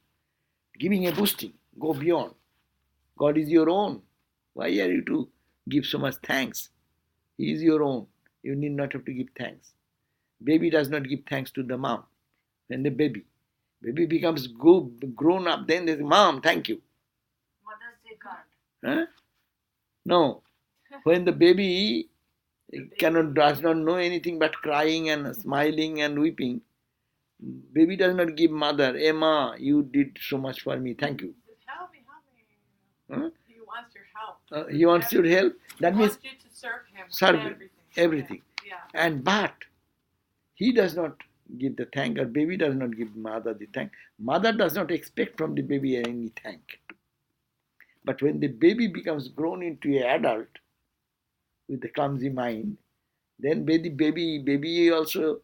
giving a boosting, go beyond. God is your own. Why are you to give so much thanks? He is your own. You need not have to give thanks. Baby does not give thanks to the mom. When the baby becomes grown up, then they say, Mom, thank you. Mother's Day card. Huh? No. When the baby does not know anything but crying and smiling and weeping, baby does not give mother, hey ma, you did so much for me, thank you. Help me, help me. Huh? He wants your help. He wants your help. That He means wants you to serve him. serve everything. Yeah. And but he does not give the thank, or baby does not give mother the thank. Mother does not expect from the baby any thank. But when the baby becomes grown into an adult with the clumsy mind, then baby also,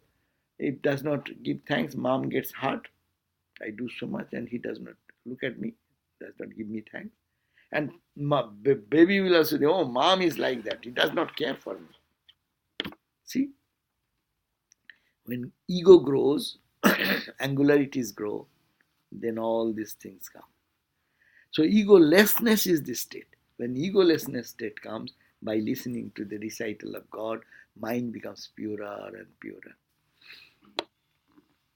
it does not give thanks. Mom gets hurt. I do so much and he does not look at me, does not give me thanks. And baby will also say, oh, mom is like that. He does not care for me. See, when ego grows, angularities grow, then all these things come. So egolessness is the state. When egolessness state comes, by listening to the recital of God, mind becomes purer and purer.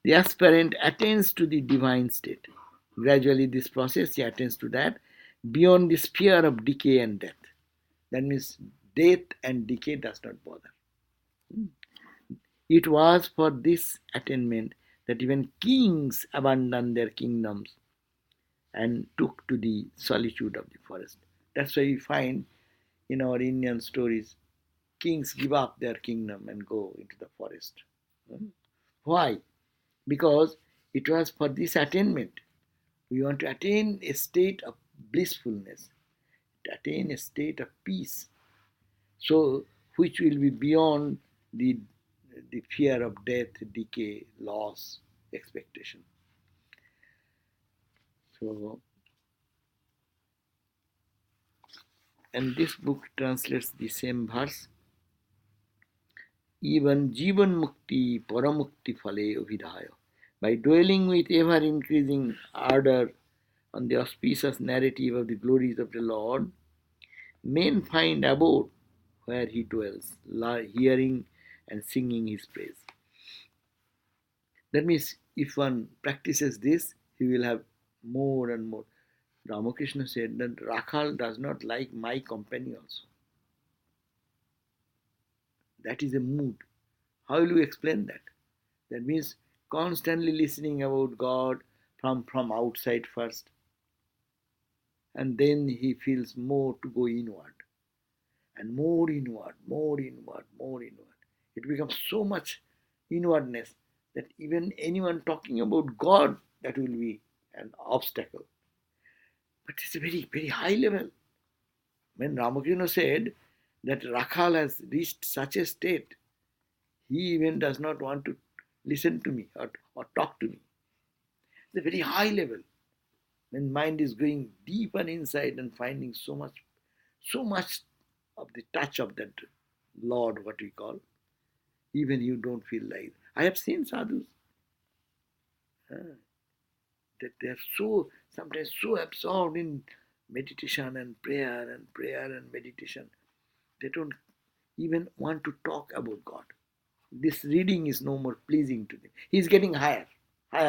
The aspirant attains to the divine state. Gradually, this process, he attains to that beyond the sphere of decay and death. That means death and decay does not bother. It was for this attainment that even kings abandoned their kingdoms and took to the solitude of the forest. That's why we find in our Indian stories, kings give up their kingdom and go into the forest. Why? Because it was for this attainment. We want to attain a state of blissfulness, to attain a state of peace, so which will be beyond the fear of death, decay, loss, expectation. So, and this book translates the same verse. Even Jivan Mukti Paramukti Phale Abhidhaya. By dwelling with ever increasing ardor on the auspicious narrative of the glories of the Lord, men find abode where he dwells, hearing and singing his praise. That means if one practices this, he will have more and more. Ramakrishna said that Rakhal does not like my company also. That is a mood. How will you explain that? That means constantly listening about God from outside first. And then he feels more to go inward. And more inward, more inward, more inward. It becomes so much inwardness that even anyone talking about God, that will be an obstacle. But it's a very, very high level. When Ramakrishna said that Rakhal has reached such a state, he even does not want to listen to me or talk to me. It's a very high level. When mind is going deeper inside and finding so much of the touch of that Lord, what we call, even you don't feel like. I have seen sadhus that they are sometimes so absorbed in meditation and prayer and meditation, they don't even want to talk about God. This reading is no more pleasing to them. He is getting higher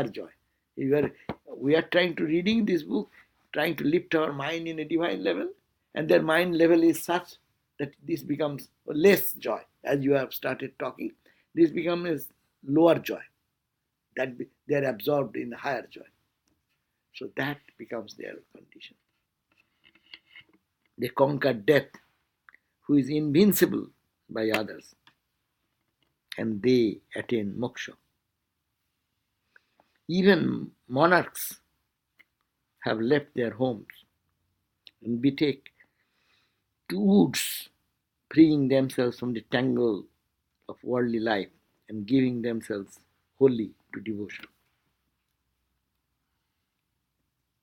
joy. We are trying to reading this book, trying to lift our mind in a divine level, and their mind level is such that this becomes less joy. As you have started talking, this becomes lower joy. That they are absorbed in higher joy. So that becomes their condition. They conquer death, who is invincible by others, and they attain moksha. Even monarchs have left their homes and betake to woods, freeing themselves from the tangle of worldly life and giving themselves wholly to devotion.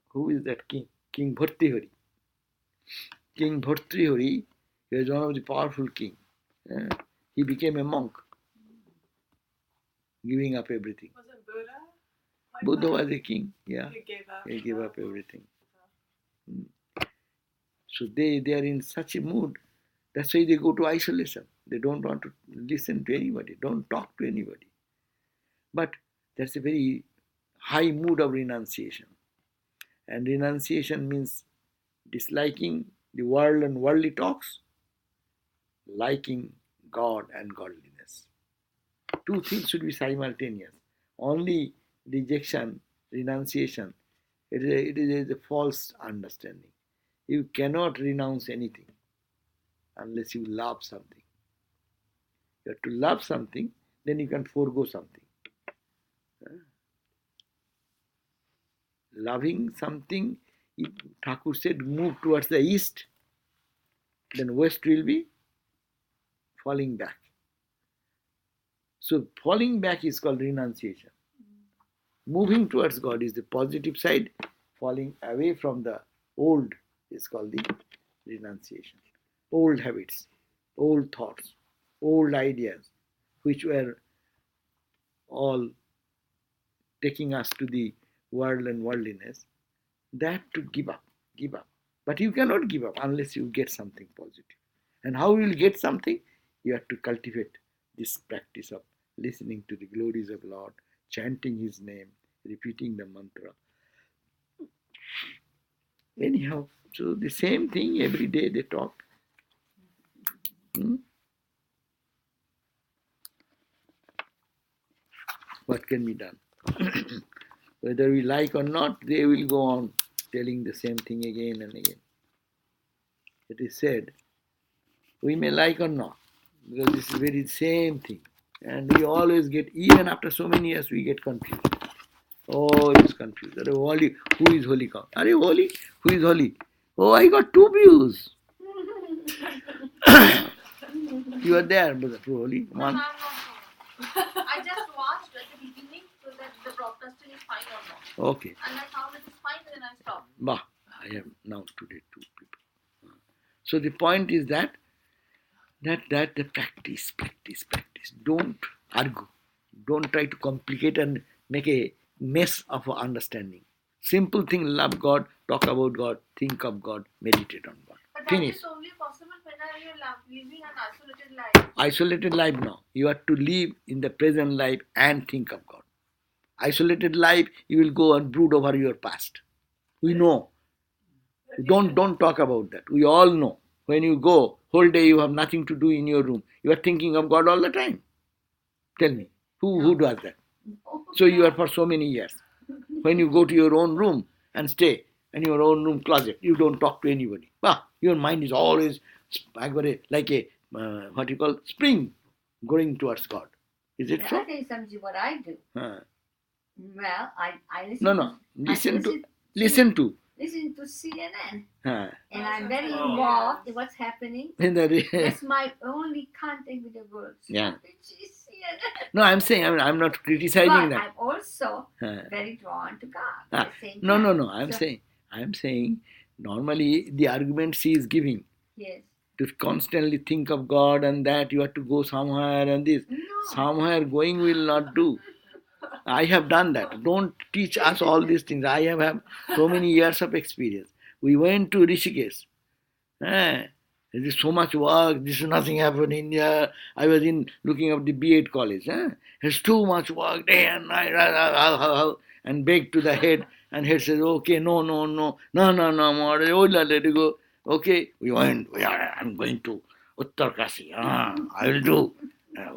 Who is that king? King Bhartrihari. King Bhartrihari, he was one of the powerful king. He became a monk, giving up everything. Wasn't Buddha? Buddha was a king, yeah. He gave up everything. So they are in such a mood. That's why they go to isolation. They don't want to listen to anybody, don't talk to anybody. But that's a very high mood of renunciation. And renunciation means disliking the world and worldly talks, liking God and godliness. Two things should be simultaneous. Only rejection, renunciation, it is a false understanding. You cannot renounce anything unless you love something. You have to love something, then you can forego something. Loving something, if Thakur said move towards the east, then west will be falling back. So falling back is called renunciation. Moving towards God is the positive side. Falling away from the old is called the renunciation. Old habits, old thoughts, old ideas, which were all taking us to the world and worldliness, that to give up. But you cannot give up unless you get something positive. And how you will get something? You have to cultivate this practice of listening to the glories of Lord, chanting His name, repeating the mantra. Anyhow, so the same thing every day they talk. What can be done? Whether we like or not, they will go on telling the same thing again and again. It is said, we may like or not, because this is very same thing. And we always get, even after so many years, we get confused. Oh, it's confused. Are holy? Who is holy? Are you holy? Who is holy? Oh, I got 2 views. You are there, brother, true holy. No, One. I'm not sure. I just watched at the beginning so that the broadcasting is fine or not. Okay. And I found it is fine, then I stopped. Bah, I have now today 2 people. So the point is that the practice. Don't argue. Don't try to complicate and make a mess of understanding. Simple thing, love God, talk about God, think of God, meditate on God. But that Finish. is only possible when you are living an isolated life. Isolated life now. You have to live in the present life and think of God. Isolated life, you will go and brood over your past. We know. Don't talk about that. We all know. When you go, whole day you have nothing to do in your room. You are thinking of God all the time. Tell me, who does that? So you are for so many years. When you go to your own room and stay in your own room closet, you don't talk to anybody. Your mind is always like a, what you call, spring going towards God. Is it so? I'll tell you something what I do. Well, I listen No. to Listen to. Listen to CNN. And I'm very Oh. involved in what's happening. That's my only contact with the world. Yeah. Which is CNN. No, I'm saying, I'm not criticizing But that. I'm also very drawn to God at the same No. time. I'm saying, normally the argument she is giving, Yes. to constantly think of God and that you have to go somewhere and this. No. Somewhere going will not do. I have done that. Don't teach us all these things. I have so many years of experience. We went to Rishikesh. There is so much work. This is nothing happened in India. I was looking up the B.Ed college. There's too much work day and night. And beg to the head. And head says, okay, no, more. Oh, let it go. Okay, we went. I'm going to Uttarkashi. I will do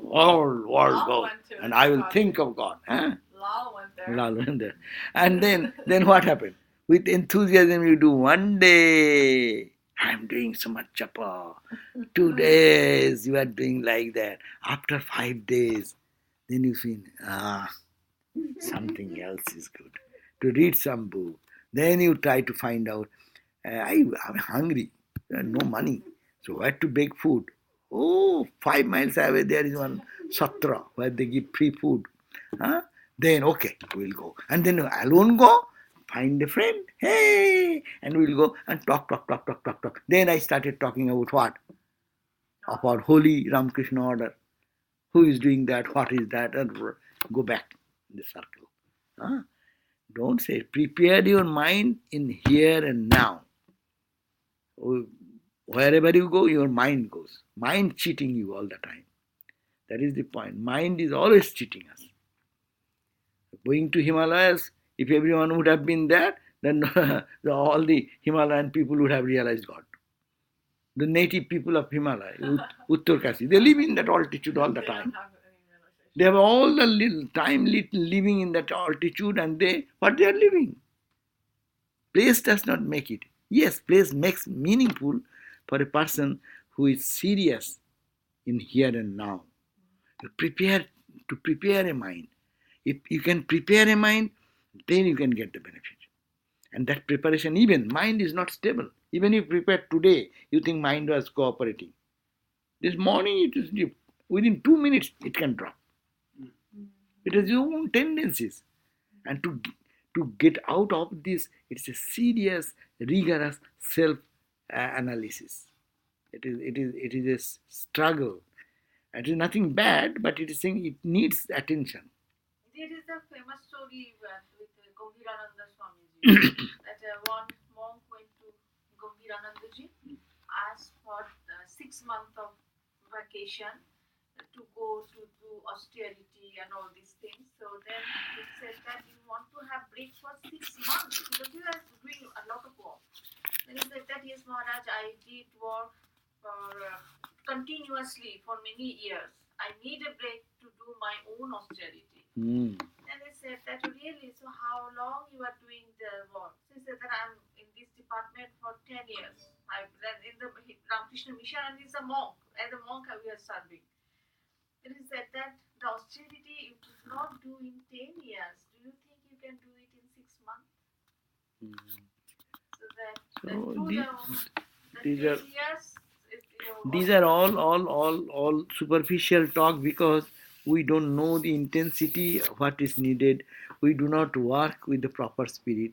world go. And I will think of God. Lal went there. And then what happened? With enthusiasm, you do one day. I'm doing so much japa. 2 days, you are doing like that. After 5 days, then you feel, something else is good. To read some book. Then you try to find out, I'm hungry. No money. So where to beg food? 5 miles away there is one satra where they give free food. Then, okay, we'll go. And then alone go. Find a friend, hey, and we'll go and talk. Then I started talking about what? About holy Ramakrishna order. Who is doing that? What is that? And go back in the circle. Don't say, prepare your mind in here and now. Wherever you go, your mind goes. Mind cheating you all the time. That is the point. Mind is always cheating us. Going to Himalayas, if everyone would have been there, then all the Himalayan people would have realized God. The native people of Himalaya, Uttarkasi, they live in that altitude all the time. They have all the little time living in that altitude, and what they are living. Place does not make it. Yes, place makes meaningful for a person who is serious in here and now. To prepare a mind. If you can prepare a mind, then you can get the benefit. And that preparation, even mind is not stable. Even if you prepare today, you think mind was cooperating. This morning, within 2 minutes, it can drop. It has your own tendencies. And to get out of this, it's a serious, rigorous self-analysis. It is a struggle. It is nothing bad, but it is saying it needs attention. There is a famous story with Gambhirananda Swamiji that one monk went to Gambhiranandaji, asked for 6 months of vacation to go to do austerity and all these things. So then he said that you want to have break for 6 months because you are doing a lot of work. Then he said that yes, Maharaj, I did work for continuously for many years. I need a break to do my own austerity. Then they said that really, so how long you are doing the work? So he said that I'm in this department for 10 years. I've been in the Ramakrishna mission and he's a monk. As a monk we are serving. Then he said that the austerity you could not do in 10 years. Do you think you can do it in 6 months? These are all superficial talk because we don't know the intensity what is needed. We do not work with the proper spirit.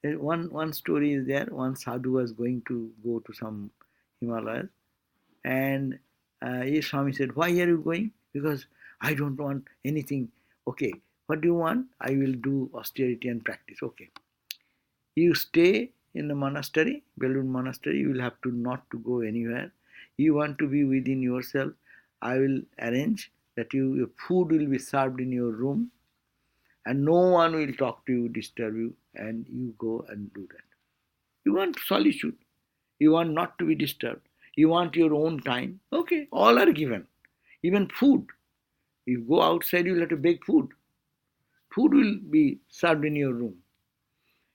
One story is there. One sadhu was going to go to some Himalayas, and Swami said, "Why are you going?" Because I don't want anything. Okay, what do you want? I will do austerity and practice. Okay, you stay in the monastery, Belur monastery. You will have to not to go anywhere. You want to be within yourself. I will arrange that your food will be served in your room, and no one will talk to you, disturb you, and you go and do that. You want solitude. You want not to be disturbed. You want your own time. Okay, all are given. Even food. You go outside, you will have to bake food. Food will be served in your room.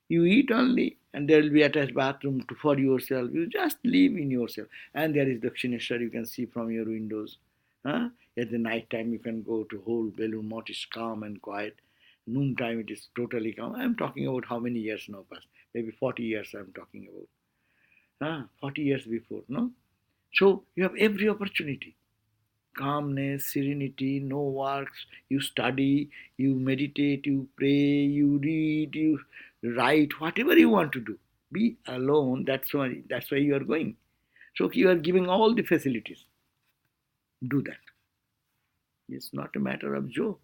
You eat only, and there will be attached bathroom for yourself. You just live in yourself. And there is Dakshineshwar you can see from your windows. Huh? At the night time you can go to whole Belur Math is calm and quiet. Noon time it is totally calm. I am talking about how many years now past? Maybe 40 years I am talking about. 40 years before, no? So you have every opportunity. Calmness, serenity, no works. You study, you meditate, you pray, you read, you write, whatever you want to do. Be alone. That's why you are going. So you are giving all the facilities. Do that. It's not a matter of joke.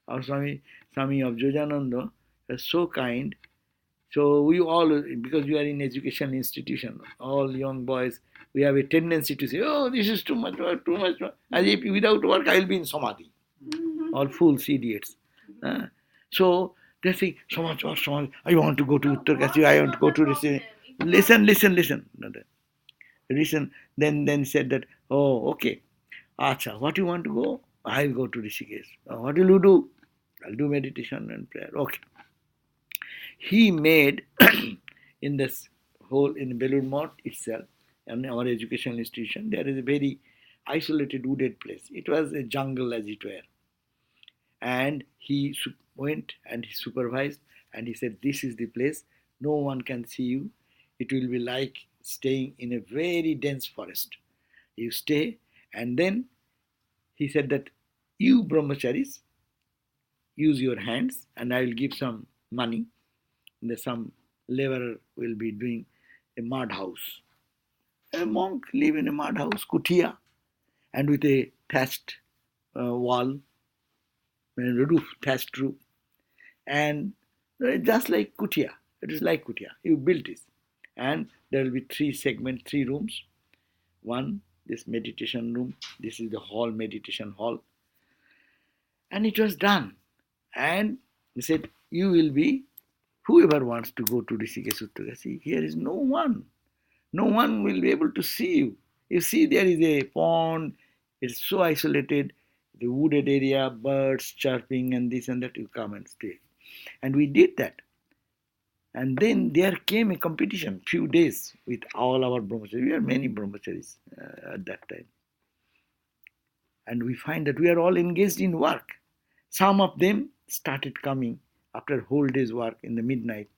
Our Swami Abjojananda is so kind. So we all, because we are in education institution, all young boys, we have a tendency to say, oh, this is too much work, too much work. As if without work I will be in Samadhi. All fools, idiots. So they say, so much work, so much. I want to go to Uttarkasi, I want to go to Rishi. Listen. Listen. Then he said that, oh, okay. Acha, what you want to go? I'll go to Rishikesh. What will you do? I'll do meditation and prayer. Okay. He made in Belur Math itself, and our educational institution, there is a very isolated wooded place. It was a jungle as it were. And he went and he supervised and he said, this is the place. No one can see you. It will be like staying in a very dense forest. You stay, and then he said that you brahmacharis use your hands, and I will give some money. Some laborer will be doing a mud house. A monk live in a mud house, kutia, and with a thatched wall, thatched roof, and just like kutia. It is like kutia. You built it, And there will be three rooms. One, this meditation room. This is the hall, meditation hall. And it was done. And he said, you will be, whoever wants to go to Rishikesh Uttarkasi, here is no one. No one will be able to see you. You see, there is a pond, it's so isolated, the wooded area, birds chirping and this and that, you come and stay. And we did that. And then there came a competition, few days, with all our brahmacharis. We are many brahmacharis at that time. And we find that we are all engaged in work. Some of them started coming after a whole day's work in the midnight,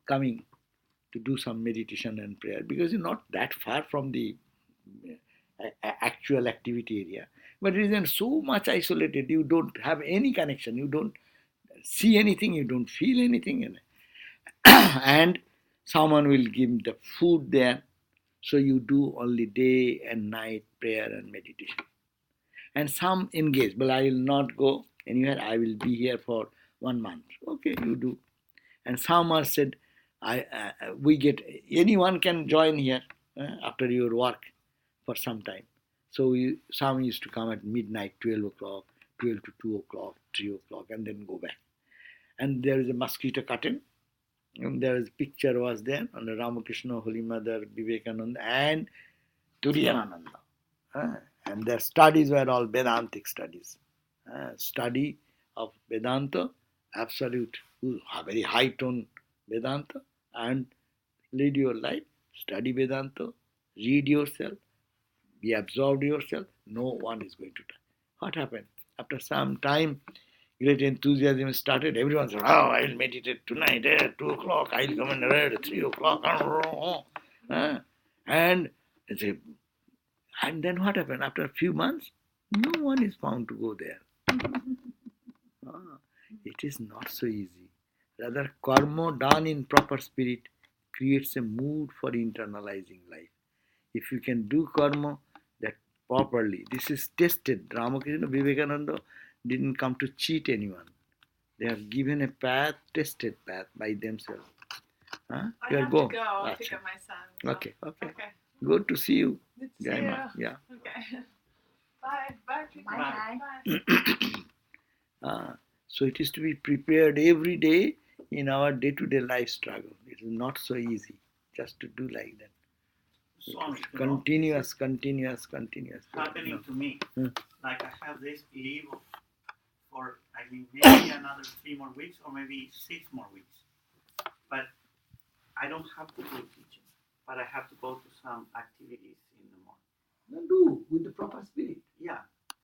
coming to do some meditation and prayer, because you're not that far from the actual activity area. But it isn't so much isolated, you don't have any connection, you don't see anything, you don't feel anything. And someone will give the food there, so you do only day and night prayer and meditation. And some engage, but I will not go anywhere, I will be here for 1 month. Okay, you do. And some are said, we get, anyone can join here after your work for some time. So some used to come at midnight, 12 o'clock, 12 to 2 o'clock, 3 o'clock, and then go back. And there is a mosquito curtain. And there is picture was there on the Ramakrishna, Holy Mother, Vivekananda, and Turiyananda. And their studies were all Vedantic studies. Study of Vedanta, absolute, very high tone Vedanta, and lead your life, study Vedanta, read yourself, be absorbed yourself, no one is going to die. What happened? After some time, great enthusiasm started. Everyone said, oh, I will meditate tonight at 2 o'clock, I will come and read at 3 o'clock. And then what happened? After a few months, no one is found to go there. It is not so easy. Rather, karma done in proper spirit creates a mood for internalizing life. If you can do karma that properly, this is tested. Ramakrishna, Vivekananda didn't come to cheat anyone. They have given a path, tested path by themselves. I have to go pick up my son. So. Okay. Good to see you. Good to see you. Yeah. Okay. Bye. So it is to be prepared every day in our day-to-day life struggle. It is not so easy just to do like that. Swami, Continuous. Happening to me. Like I have this leave for maybe another 3 more weeks or maybe 6 more weeks. But I don't have to do teaching. But I have to go